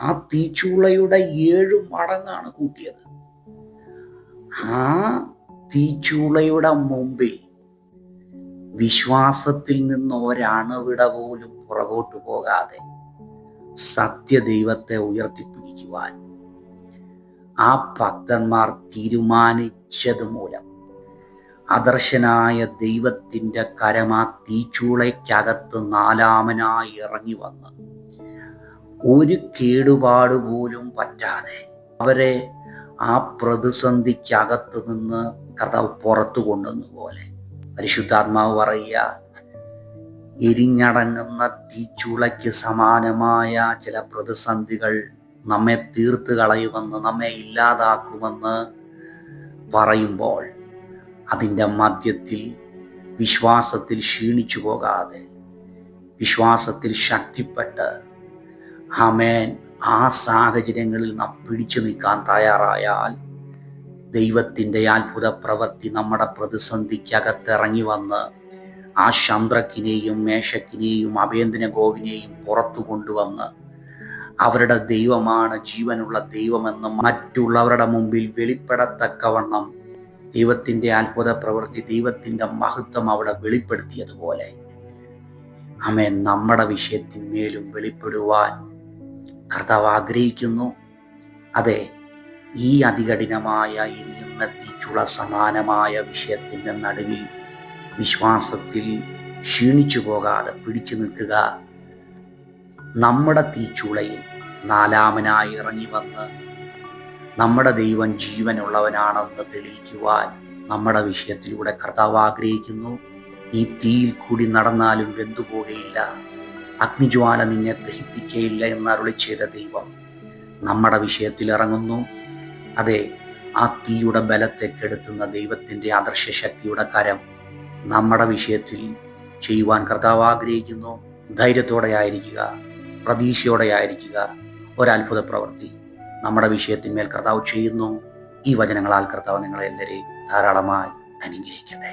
ആ തീച്ചൂളയുടെ 7 മടങ്ങാണ് കൂട്ടിയത്. ആ തീച്ചൂളയുടെ മുമ്പിൽ വിശ്വാസത്തിൽ നിന്ന് ഒരണവിട പോലും പുറകോട്ട് പോകാതെ സത്യദൈവത്തെ ഉയർത്തിപ്പിടിക്കുവാൻ ആ ഭക്തന്മാർ തീരുമാനിച്ചത് മൂലം അദർശനായ ദൈവത്തിൻ്റെ കരം ആ തീച്ചൂളയ്ക്കകത്ത് നാലാമനായി ഇറങ്ങി വന്ന് ഒരു കേടുപാട് പോലും പറ്റാതെ അവരെ ആ പ്രതിസന്ധിക്കകത്ത് നിന്ന് കർത്താവ് പുറത്തു കൊണ്ടുവന്ന പോലെ പരിശുദ്ധാത്മാവ് പറയുക, എരിഞ്ഞടങ്ങുന്ന തീച്ചൂളയ്ക്ക് സമാനമായ ചില പ്രതിസന്ധികൾ നമ്മെ തീർത്ത് കളയുമെന്ന്, നമ്മെ ഇല്ലാതാക്കുമെന്ന് പറയുമ്പോൾ അതിൻ്റെ മധ്യത്തിൽ വിശ്വാസത്തിൽ ക്ഷീണിച്ചു പോകാതെ വിശ്വാസത്തിൽ ശക്തിപ്പെട്ട് ആമേൻ ആ സാഹചര്യങ്ങളിൽ നാം പിടിച്ചു നിൽക്കാൻ തയ്യാറായാൽ ദൈവത്തിൻ്റെ അത്ഭുത പ്രവൃത്തി നമ്മുടെ പ്രതിസന്ധിക്കകത്തിറങ്ങി വന്ന് ആ ശന്ദ്രക്കിനെയും മേശക്കിനെയും അഭേന്ദ്രഗോവിനെയും പുറത്തു കൊണ്ടുവന്ന് അവരുടെ ദൈവമാണ് ജീവനുള്ള ദൈവമെന്ന് മറ്റുള്ളവരുടെ മുമ്പിൽ വെളിപ്പെടത്തക്കവണ്ണം ദൈവത്തിൻ്റെ അത്ഭുത പ്രവൃത്തി, ദൈവത്തിൻ്റെ മഹത്വം അവിടെ വെളിപ്പെടുത്തിയതുപോലെ ആമേൻ നമ്മുടെ വിഷയത്തിന്മേലും വെളിപ്പെടുവാൻ കർത്താവ് ആഗ്രഹിക്കുന്നു. അതെ, ഈ അതികഠിനമായ എരിയുന്ന തീച്ചുള സമാനമായ വിഷയത്തിൻ്റെ നടുവിൽ വിശ്വാസത്തിൽ ക്ഷീണിച്ചു പോകാതെ പിടിച്ചു നിൽക്കുക. നമ്മുടെ തീച്ചുളയിൽ നാലാമനായി ഇറങ്ങി വന്ന് നമ്മുടെ ദൈവം ജീവനുള്ളവനാണെന്ന് തെളിയിക്കുവാൻ നമ്മുടെ വിഷയത്തിലൂടെ കർത്താവ് ആഗ്രഹിക്കുന്നു. ഈ തീയിൽ കൂടി നടന്നാലും വെന്തുപോകുകയില്ല, അഗ്നിജ്വാല നിന്നെ ദഹിപ്പിക്കുകയില്ല എന്നരുളി ചെയ്ത ദൈവം നമ്മുടെ വിഷയത്തിൽ ഇറങ്ങുന്നു. അതെ, ആ തീയുടെ ബലത്തെ കെടുത്തുന്ന ദൈവത്തിൻ്റെ അദൃശ്യ ശക്തിയുടെ കരം നമ്മുടെ വിഷയത്തിൽ ചെയ്യുവാൻ കർത്താവ് ആഗ്രഹിക്കുന്നു. ധൈര്യത്തോടെ ആയിരിക്കുക, പ്രതീക്ഷയോടെ ആയിരിക്കുക. ഒരത്ഭുത പ്രവൃത്തി നമ്മുടെ വിഷയത്തിന്മേൽ കർത്താവ് ചെയ്യുന്നു. ഈ വചനങ്ങളാൽ കർത്താവ് നിങ്ങളെല്ലാവരെയും ധാരാളമായി അനുഗ്രഹിക്കട്ടെ.